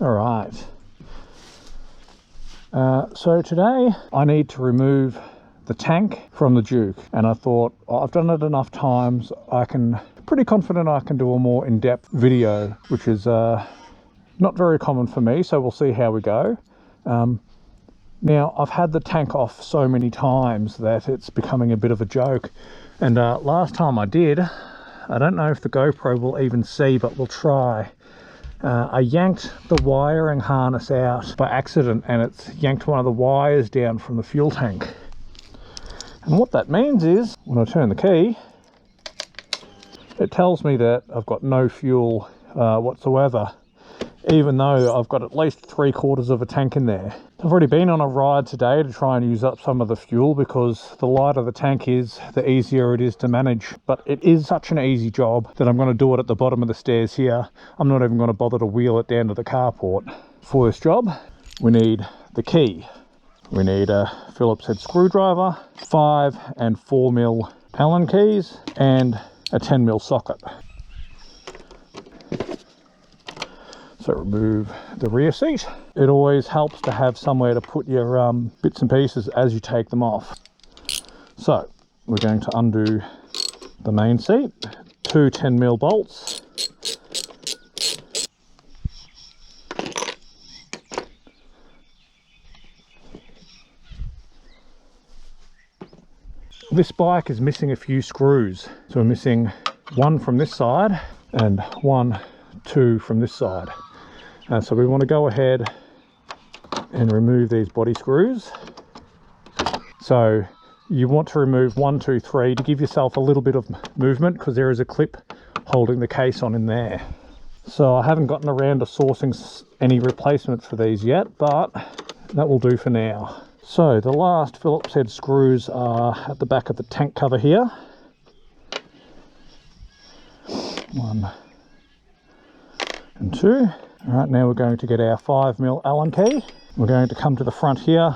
All right. So today I need to remove the tank from the Duke, and I thought, oh, I've done it enough times, pretty confident I can do a more in-depth video, which is not very common for me, so we'll see how we go. Now, I've had the tank off so many times that it's becoming a bit of a joke, and last time I did, I don't know if the GoPro will even see, but we'll try. I yanked the wiring harness out by accident, and it's yanked one of the wires down from the fuel tank. And what that means is, when I turn the key, it tells me that I've got no fuel whatsoever, even though I've got at least 3/4 of a tank in there. I've already been on a ride today to try and use up some of the fuel, because the lighter the tank is, the easier it is to manage. But it is such an easy job that I'm going to do it at the bottom of the stairs here. I'm not even going to bother to wheel it down to the carport. For this job, we need the key. We need a Phillips head screwdriver, 5 and 4mm Allen keys, and a 10mm socket. So remove the rear seat. It always helps to have somewhere to put your bits and pieces as you take them off. So we're going to undo the main seat, 2 10mm bolts. This bike is missing a few screws, so we're missing one from this side and 1, 2 from this side. So we want to go ahead and remove these body screws. So you want to remove 1, 2, 3 to give yourself a little bit of movement, because there is a clip holding the case on in there. So I haven't gotten around to sourcing any replacements for these yet, but that will do for now. So the last Phillips head screws are at the back of the tank cover here. 1 and 2. All right, now we're going to get our 5mm Allen key. We're going to come to the front here.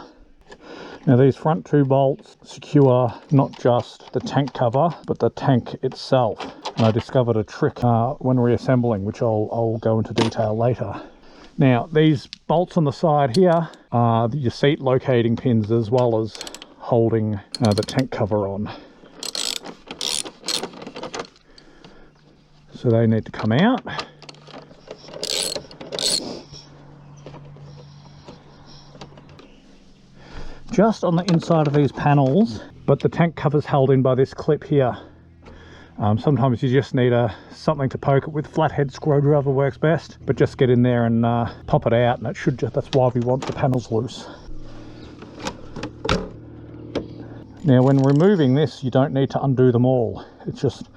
Now these front 2 bolts secure not just the tank cover, but the tank itself. And I discovered a trick when reassembling, which I'll go into detail later. Now these bolts on the side here are your seat locating pins, as well as holding the tank cover on. So they need to come out. Just on the inside of these panels, but the tank cover's held in by this clip here. Sometimes you just need something to poke it with. Flathead screwdriver works best, but just get in there and pop it out, and it should just, that's why we want the panels loose. Now when removing this, you don't need to undo them all. It's just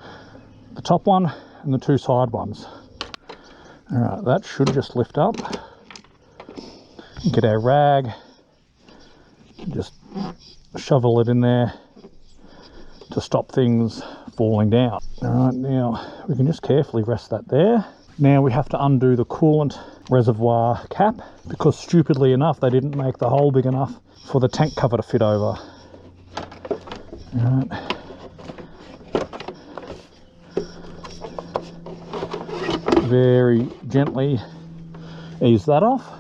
the top one and the 2 side ones. All right, that should just lift up. Get our rag, just shovel it in there to stop things falling down. All right, now we can just carefully rest that there. Now we have to undo the coolant reservoir cap, because stupidly enough they didn't make the hole big enough for the tank cover to fit over. All right. Very gently ease that off.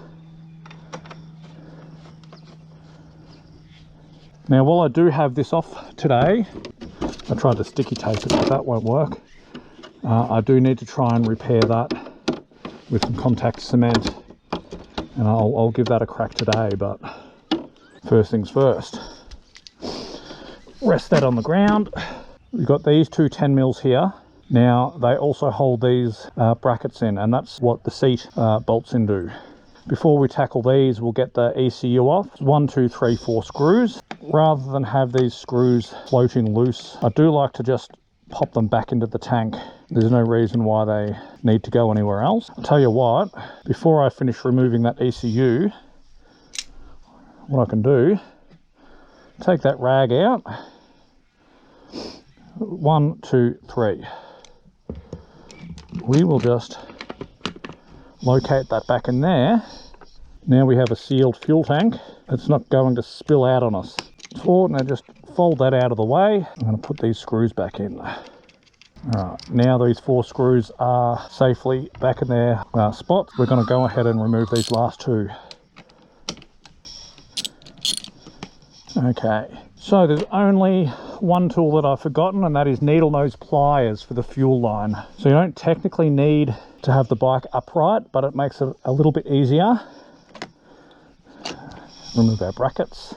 Now while I do have this off today, I tried to sticky tape it, but that won't work. I do need to try and repair that with some contact cement, and I'll give that a crack today. But first things first, rest that on the ground. We've got these 2 10mm here. Now they also hold these brackets in, and that's what the seat bolts into. Before we tackle these, we'll get the ECU off. 1, 2, 3, 4 screws. Rather than have these screws floating loose, I do like to just pop them back into the tank. There's no reason why they need to go anywhere else. I'll tell you what, before I finish removing that ECU, what I can do, take that rag out. 1, 2, 3. We will just locate that back in there. Now we have a sealed fuel tank. It's not going to spill out on us. Now just fold that out of the way. I'm going to put these screws back in. Alright, now these 4 screws are safely back in their spots. We're going to go ahead and remove these last 2. Okay, so there's only one tool that I've forgotten, and that is needle nose pliers for the fuel line. So you don't technically need to have the bike upright, but it makes it a little bit easier. Remove our brackets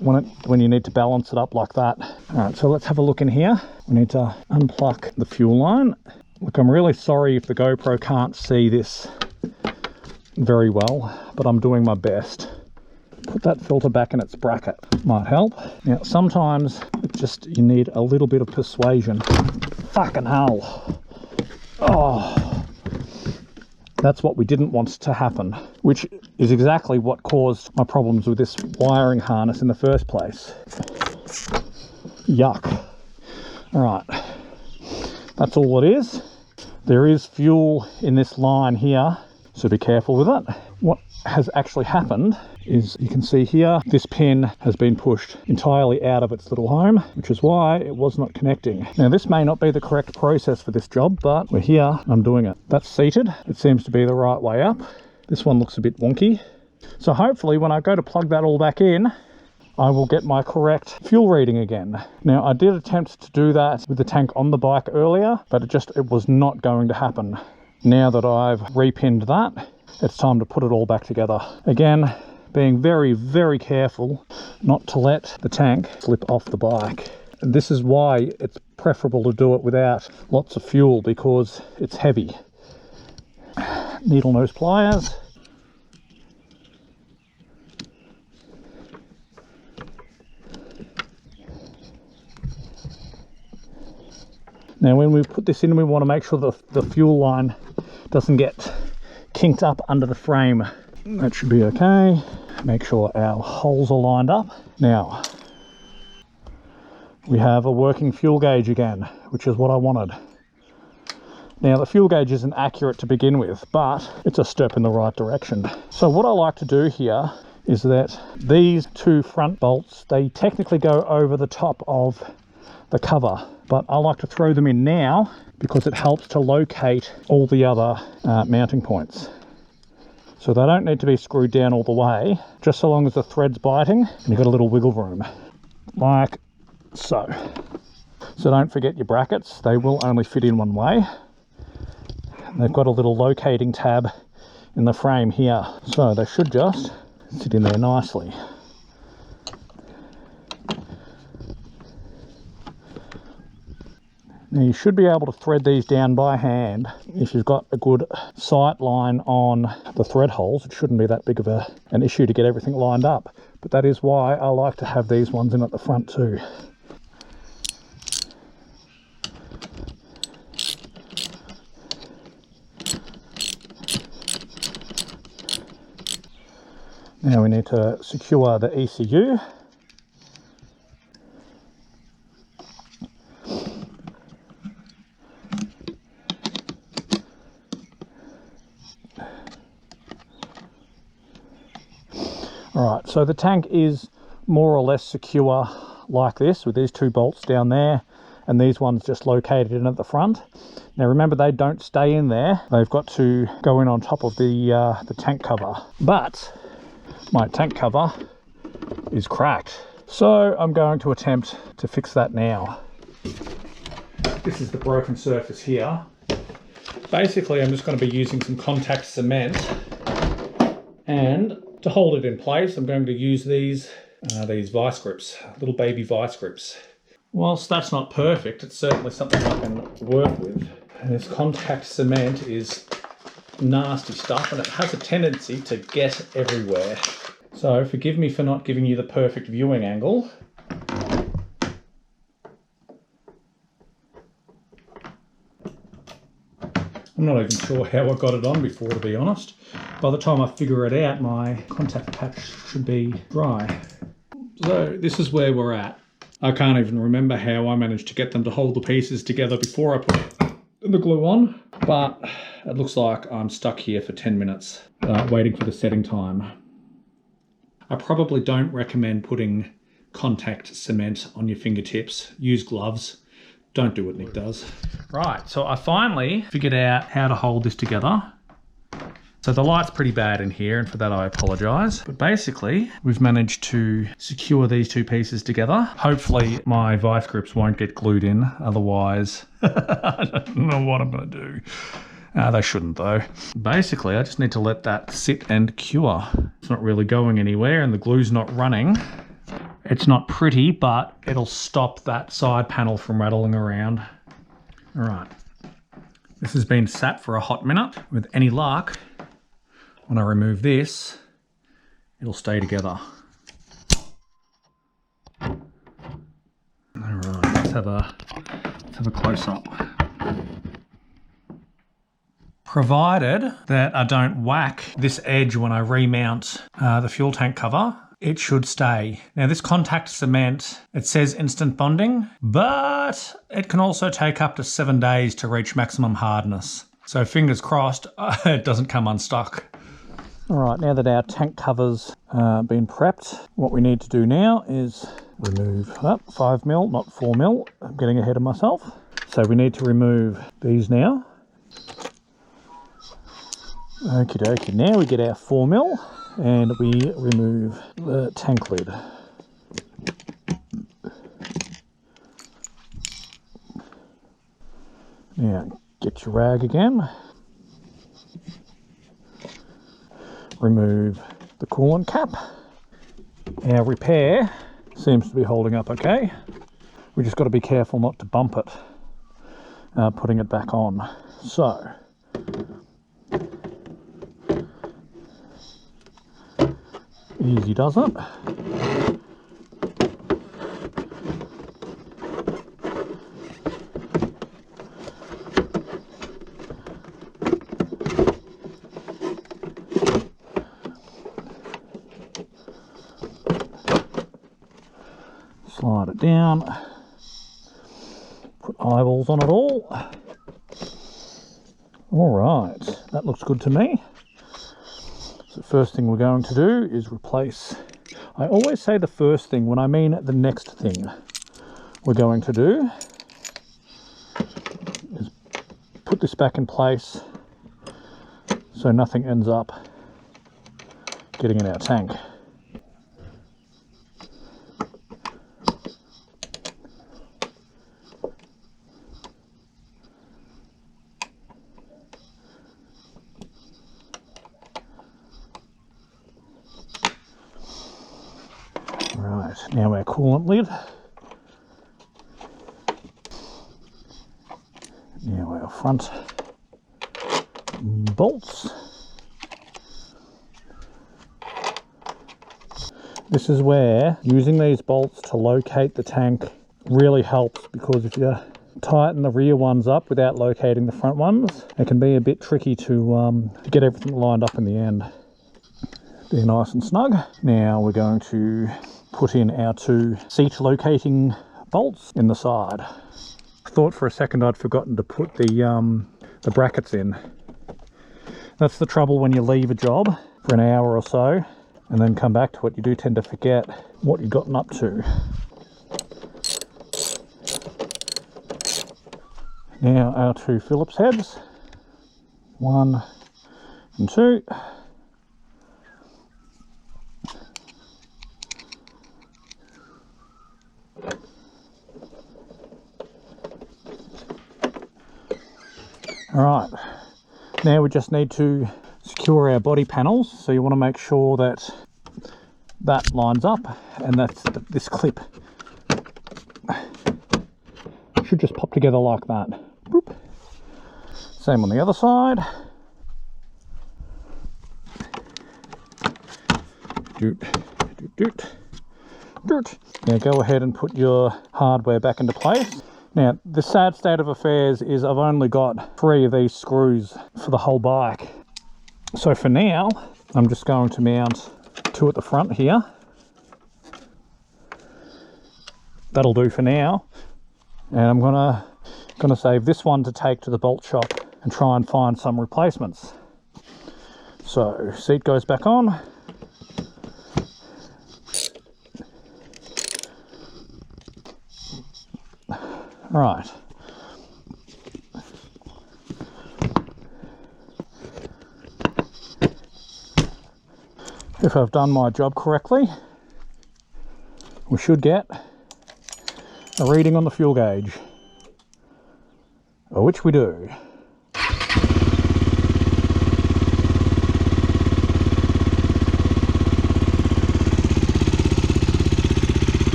when you need to balance it up like that. Alright, so let's have a look in here. We need to unplug the fuel line. Look, I'm really sorry if the GoPro can't see this very well, but I'm doing my best. Put that filter back in its bracket, might help. Now sometimes you need a little bit of persuasion. Fucking hell. Oh, that's what we didn't want to happen, which is exactly what caused my problems with this wiring harness in the first place. Yuck. Alright, that's all it is. There is fuel in this line here, so be careful with it. What has actually happened is, you can see here, this pin has been pushed entirely out of its little home, which is why it was not connecting. Now this may not be the correct process for this job, but we're here, I'm doing it. That's seated, it seems to be the right way up. This one looks a bit wonky. So hopefully when I go to plug that all back in, I will get my correct fuel reading again. Now I did attempt to do that with the tank on the bike earlier, but it was not going to happen. Now that I've repinned that, it's time to put it all back together. Again, being very, very careful not to let the tank slip off the bike. And this is why it's preferable to do it without lots of fuel, because it's heavy. Needle nose pliers. Now when we put this in, we want to make sure the fuel line doesn't get kinked up under the frame. That should be okay. Make sure our holes are lined up. Now we have a working fuel gauge again, which is what I wanted. Now the fuel gauge isn't accurate to begin with, but it's a step in the right direction. So what I like to do here is that these 2 front bolts, they technically go over the top of the cover, but I like to throw them in now because it helps to locate all the other mounting points. So they don't need to be screwed down all the way, just so long as the thread's biting and you've got a little wiggle room, like so. So don't forget your brackets, they will only fit in one way. They've got a little locating tab in the frame here, so they should just sit in there nicely. Now you should be able to thread these down by hand. If you've got a good sight line on the thread holes, it shouldn't be that big of an issue to get everything lined up. But that is why I like to have these ones in at the front too. Now we need to secure the ECU. Alright, so the tank is more or less secure like this, with these 2 bolts down there and these ones just located in at the front. Now remember, they don't stay in there, they've got to go in on top of the tank cover. But my tank cover is cracked, so I'm going to attempt to fix that now. This is the broken surface here. Basically I'm just going to be using some contact cement, and to hold it in place I'm going to use these vice grips, little baby vice grips. Whilst that's not perfect, it's certainly something I can work with. And this contact cement is nasty stuff, and it has a tendency to get everywhere. So forgive me for not giving you the perfect viewing angle. I'm not even sure how I got it on before, to be honest. By the time I figure it out, my contact patch should be dry. So this is where we're at. I can't even remember how I managed to get them to hold the pieces together before I put the glue on, but it looks like I'm stuck here for 10 minutes waiting for the setting time. I probably don't recommend putting contact cement on your fingertips. Use gloves. Don't do what Nick does. Right, so I finally figured out how to hold this together. So the light's pretty bad in here, and for that I apologise. But basically, we've managed to secure these two pieces together. Hopefully my vice grips won't get glued in, otherwise I don't know what I'm going to do. They shouldn't though. Basically, I just need to let that sit and cure. It's not really going anywhere and the glue's not running. It's not pretty, but it'll stop that side panel from rattling around. All right, this has been sat for a hot minute. With any luck, when I remove this, it'll stay together. All right, let's have a close up. Provided that I don't whack this edge when I remount the fuel tank cover, it should stay. Now this contact cement, it says instant bonding, but it can also take up to 7 days to reach maximum hardness. So fingers crossed, it doesn't come unstuck. All right, now that our tank cover's been prepped, what we need to do now is remove 5mm, not 4mm. I'm getting ahead of myself. So we need to remove these now. Okie dokie, now we get our 4mm and we remove the tank lid. Now get your rag again. Remove the coolant cap. Our repair seems to be holding up okay. We just got to be careful not to bump it putting it back on. So easy does it. Slide it down, put eyeballs on it all. All right, that looks good to me. So the first thing we're going to do is replace, I always say the first thing when I mean the next thing we're going to do is put this back in place so nothing ends up getting in our tank. Right, now our coolant lid. Now our front bolts. This is where using these bolts to locate the tank really helps, because if you tighten the rear ones up without locating the front ones, it can be a bit tricky to get everything lined up in the end. They're nice and snug. Now we're going to put in our two seat locating bolts in the side. I thought for a second I'd forgotten to put the brackets in. That's the trouble when you leave a job for an hour or so and then come back to it. You do tend to forget what you've gotten up to. Now our two Phillips heads, 1 and 2. All right, now we just need to secure our body panels. So you want to make sure that that lines up, and that's this clip should just pop together like that. Boop. Same on the other side. Doot, doot, doot, doot. Now go ahead and put your hardware back into place. Now, the sad state of affairs is I've only got 3 of these screws for the whole bike. So for now, I'm just going to mount 2 at the front here. That'll do for now. And I'm gonna save this one to take to the bolt shop and try and find some replacements. So, seat goes back on. Right, If I've done my job correctly, we should get a reading on the fuel gauge, which we do.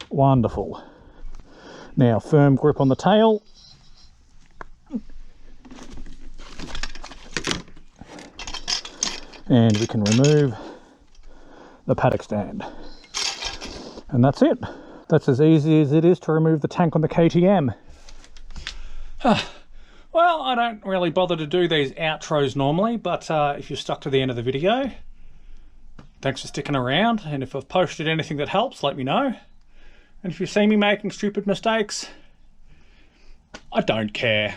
Wonderful. Now firm grip on the tail. And we can remove the paddock stand. And that's it. That's as easy as it is to remove the tank on the KTM. Well, I don't really bother to do these outros normally, but if you're stuck to the end of the video, thanks for sticking around. And if I've posted anything that helps, let me know. And if you see me making stupid mistakes, I don't care.